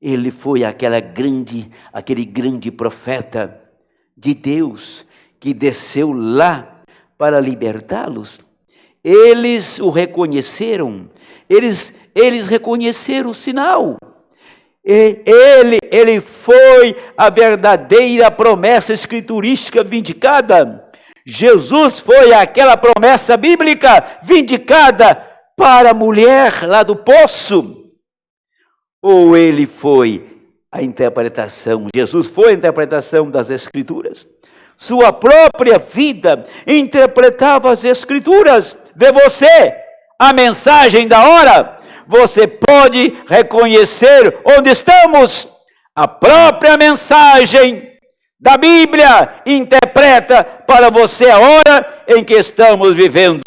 Ele foi aquele grande profeta de Deus que desceu lá para libertá-los. Eles o reconheceram, eles reconheceram o sinal. Ele foi a verdadeira promessa escriturística vindicada. Jesus foi aquela promessa bíblica vindicada para a mulher lá do poço. Ou ele foi a interpretação, Jesus foi a interpretação das Escrituras. Sua própria vida interpretava as Escrituras. Vê você a mensagem da hora? Você pode reconhecer onde estamos. A própria mensagem da Bíblia interpreta para você a hora em que estamos vivendo.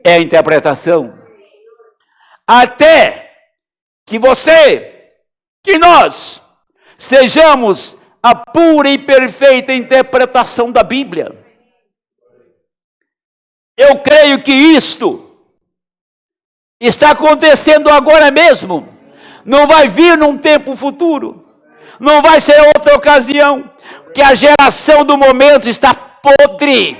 É a interpretação. Até que nós sejamos a pura e perfeita interpretação da Bíblia. Eu creio que isto está acontecendo agora mesmo. Não vai vir num tempo futuro. Não vai ser outra ocasião. Que a geração do momento está podre.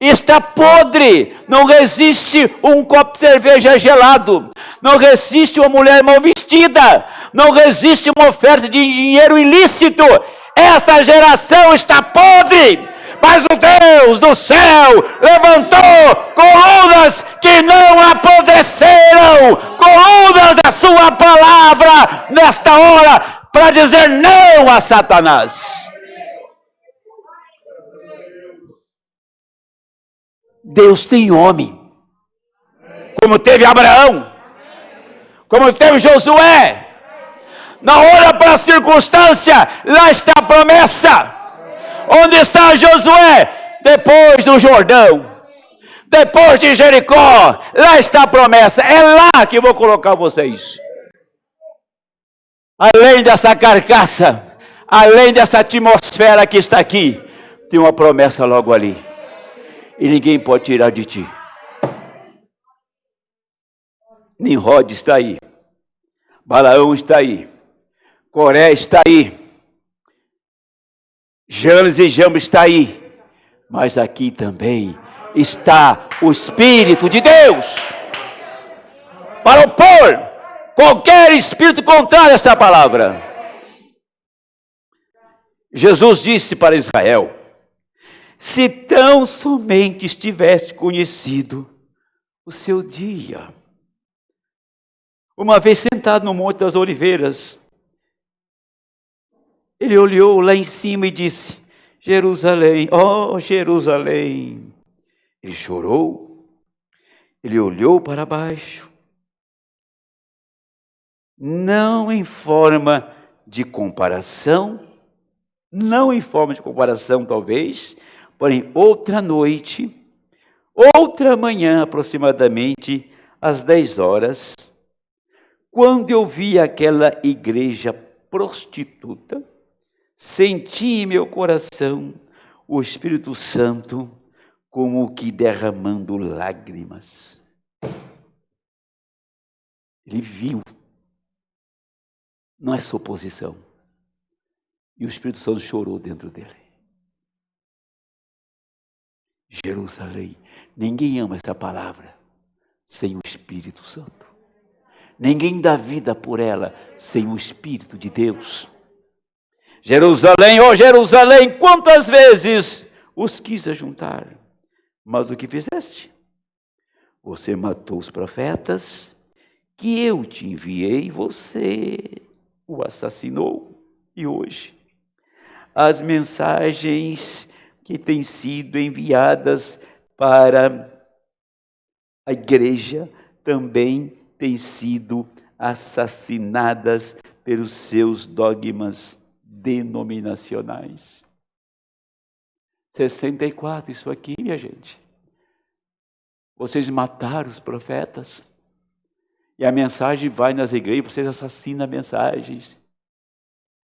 Está podre. Não resiste um copo de cerveja gelado. Não resiste uma mulher mal vestida. Não resiste uma oferta de dinheiro ilícito. Esta geração está podre. Mas o Deus do céu levantou colunas que não apodreceram. Colunas da sua palavra nesta hora para dizer não a Satanás. Deus tem homem, como teve Abraão, como teve Josué. Na hora para a circunstância, lá está a promessa. Onde está Josué? Depois do Jordão, depois de Jericó, lá está a promessa. É lá que eu vou colocar vocês. Além dessa carcaça, além dessa atmosfera que está aqui, tem uma promessa logo ali. E ninguém pode tirar de ti. Nimrod está aí. Balaão está aí. Coré está aí. Janes e Jambres está aí. Mas aqui também está o Espírito de Deus. Para opor qualquer espírito contrário a esta palavra. Jesus disse para Israel: se tão somente estivesse conhecido o seu dia. Uma vez sentado no Monte das Oliveiras, ele olhou lá em cima e disse: Jerusalém, ó Jerusalém. Ele chorou, ele olhou para baixo, não em forma de comparação, talvez, porém outra noite, outra manhã aproximadamente, às 10 horas, quando eu vi aquela igreja prostituta, senti em meu coração o Espírito Santo como que derramando lágrimas. Ele viu, não é suposição. E o Espírito Santo chorou dentro dele. Jerusalém, ninguém ama essa palavra sem o Espírito Santo. Ninguém dá vida por ela sem o Espírito de Deus. Jerusalém, ó Jerusalém, quantas vezes os quis ajuntar, mas o que fizeste? Você matou os profetas que eu te enviei, você o assassinou. E hoje, as mensagens que têm sido enviadas para a igreja também têm sido assassinadas pelos seus dogmas denominacionais. 64, isso aqui, minha gente. Vocês mataram os profetas. E a mensagem vai nas igrejas, vocês assassinam a mensagem.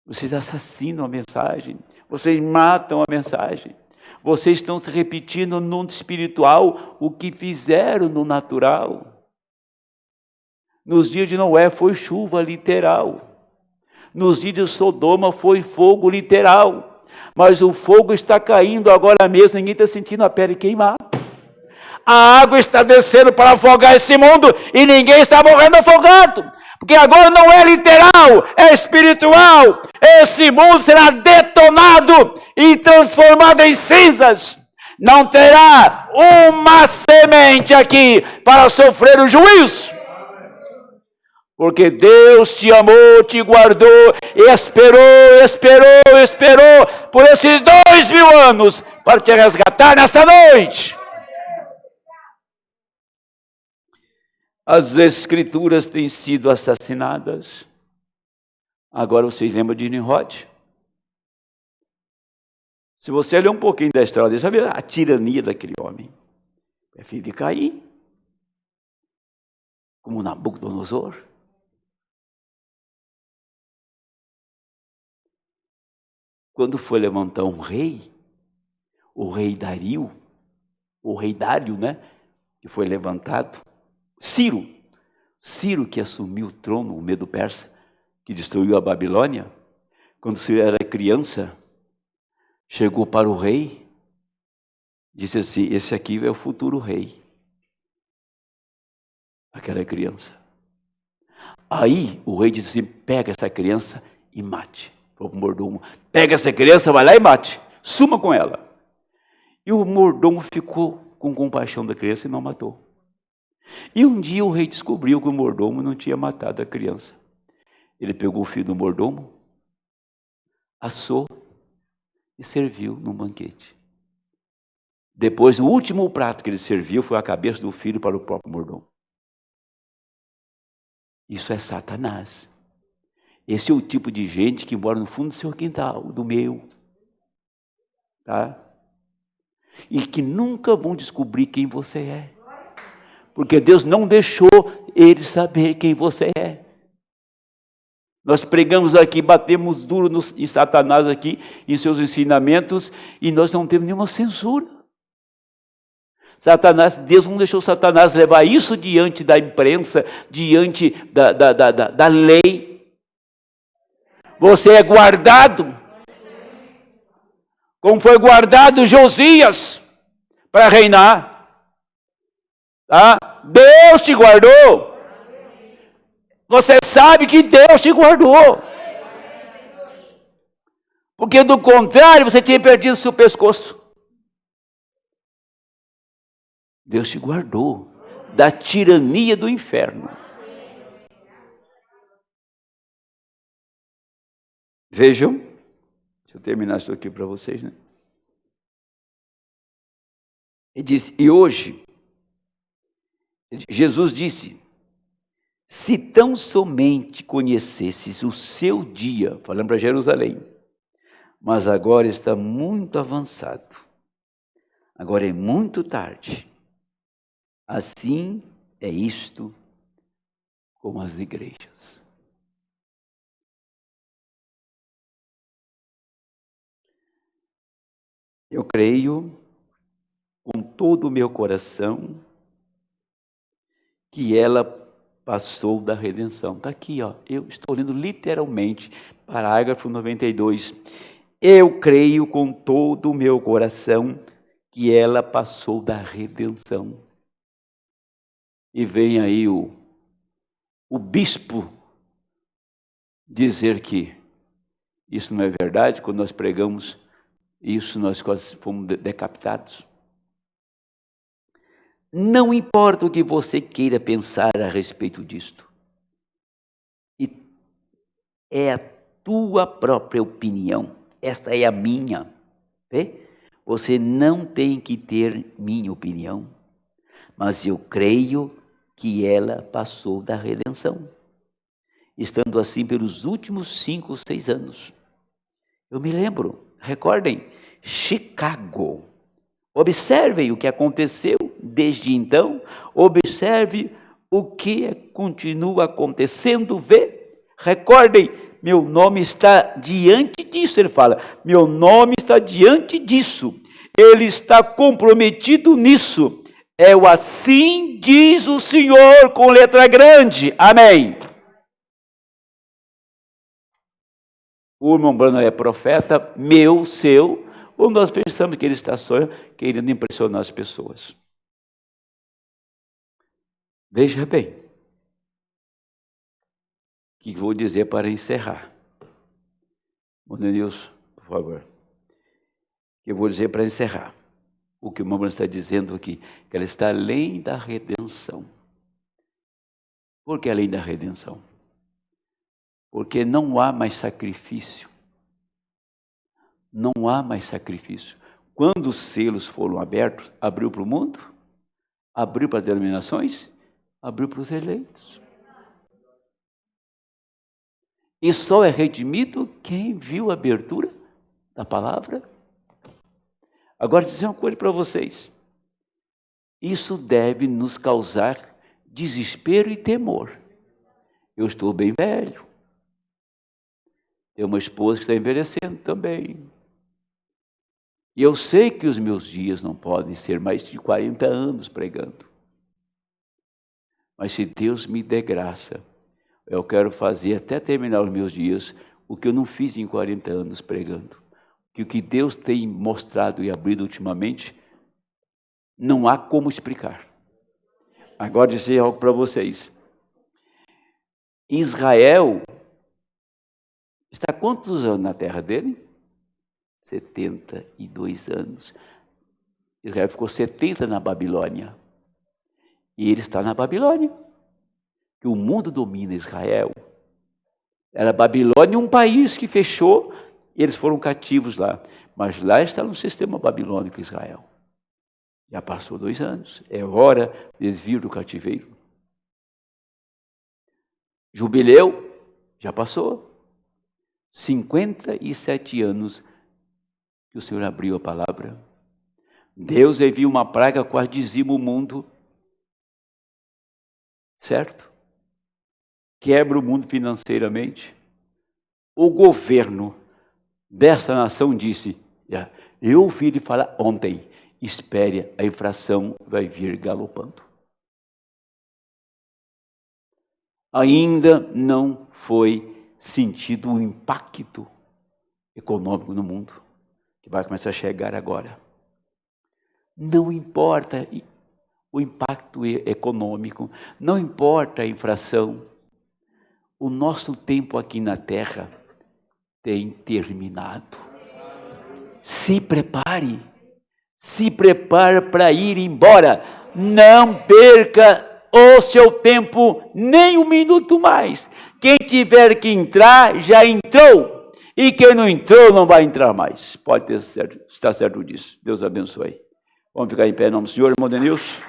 Vocês assassinam a mensagem. Vocês matam a mensagem. Vocês estão se repetindo no espiritual o que fizeram no natural. Nos dias de Noé foi chuva literal. Nos dias de Sodoma foi fogo literal. Mas o fogo está caindo agora mesmo, ninguém está sentindo a pele queimar. A água está descendo para afogar esse mundo e ninguém está morrendo afogado. Porque agora não é literal, é espiritual. Esse mundo será detonado e transformado em cinzas. Não terá uma semente aqui para sofrer o juízo. Porque Deus te amou, te guardou, esperou por esses 2000 anos para te resgatar nesta noite. As escrituras têm sido assassinadas. Agora vocês lembram de Nimrod? Se você ler um pouquinho da história dele, sabe a tirania daquele homem? É filho de Caim, como Nabucodonosor. Quando foi levantar um rei, o rei Dário, né, que foi levantado, Ciro que assumiu o trono, o Medo-Persa, que destruiu a Babilônia, quando Ciro era criança, chegou para o rei, disse assim, esse aqui é o futuro rei. Aquela criança. Aí o rei disse assim, pega essa criança e mate. Falou para o mordomo, pega essa criança, vai lá e mate, suma com ela. E o mordomo ficou com compaixão da criança e não matou. E um dia o rei descobriu que o mordomo não tinha matado a criança. Ele pegou o filho do mordomo, assou e serviu num banquete. Depois, o último prato que ele serviu foi a cabeça do filho para o próprio mordomo. Isso é Satanás. Esse é o tipo de gente que mora no fundo do seu quintal, do meu. Tá? E que nunca vão descobrir quem você é. Porque Deus não deixou eles saber quem você é. Nós pregamos aqui, batemos duro em Satanás aqui, em seus ensinamentos, e nós não temos nenhuma censura. Deus não deixou Satanás levar isso diante da imprensa, diante da lei. Você é guardado, como foi guardado Josias para reinar. Tá? Deus te guardou. Você sabe que Deus te guardou. Porque do contrário, você tinha perdido seu pescoço. Deus te guardou da tirania do inferno. Vejam, deixa eu terminar isso aqui para vocês, né? Ele disse, e hoje, Jesus disse, se tão somente conhecesses o seu dia, falando para Jerusalém, mas agora está muito avançado, agora é muito tarde. Assim é isto com as igrejas. Eu creio com todo o meu coração que ela passou da redenção. Está aqui, ó. Eu estou lendo literalmente, parágrafo 92. Eu creio com todo o meu coração que ela passou da redenção. E vem aí o bispo dizer que isso não é verdade. Quando nós pregamos isso, nós quase fomos decapitados. Não importa o que você queira pensar a respeito disto. E é a tua própria opinião. Esta é a minha. Você não tem que ter minha opinião. Mas eu creio que ela passou da redenção. Estando assim pelos últimos 5 ou 6 anos. Eu me lembro, recordem, Chicago. Observem o que aconteceu desde então. Observe o que continua acontecendo. Recordem, meu nome está diante disso. Ele fala, meu nome está diante disso. Ele está comprometido nisso. É o assim diz o Senhor com letra grande. Amém. O irmão Branham é profeta, meu, seu, ou nós pensamos que ele está só querendo impressionar as pessoas. Veja bem, o que vou dizer para encerrar. Mondenilson, por favor. O que eu vou dizer para encerrar. O que o irmão Branham está dizendo aqui, que ela está além da redenção. Por que além da redenção? Porque não há mais sacrifício. Não há mais sacrifício. Quando os selos foram abertos, abriu para o mundo, abriu para as denominações, abriu para os eleitos. E só é redimido quem viu a abertura da palavra. Agora, dizer uma coisa para vocês. Isso deve nos causar desespero e temor. Eu estou bem velho. Tenho uma esposa que está envelhecendo também. E eu sei que os meus dias não podem ser mais de 40 anos pregando. Mas se Deus me der graça, eu quero fazer até terminar os meus dias o que eu não fiz em 40 anos pregando. Que o que Deus tem mostrado e abrido ultimamente, não há como explicar. Agora dizer algo para vocês. Israel está há quantos anos na terra dele? 72 anos. Israel ficou 70 na Babilônia. E ele está na Babilônia. Que o mundo domina Israel. Era a Babilônia um país que fechou, e eles foram cativos lá. Mas lá está no sistema babilônico Israel. Já passou 2 anos. É hora deles vir do cativeiro. Jubileu, já passou. 57 anos que o Senhor abriu a palavra. Deus envia uma praga, quase dizima o mundo. Certo? Quebra o mundo financeiramente. O governo dessa nação disse, eu ouvi ele falar ontem, espere, a inflação vai vir galopando. Ainda não foi sentido o impacto econômico no mundo, que vai começar a chegar agora. Não importa o impacto econômico, não importa a inflação, o nosso tempo aqui na terra tem terminado. Se prepare para ir embora. Não perca o seu tempo nem um minuto mais. Quem tiver que entrar, já entrou. E quem não entrou, não vai entrar mais. Pode estar certo disso. Deus abençoe. Vamos ficar em pé em nome do Senhor, irmão Denilson.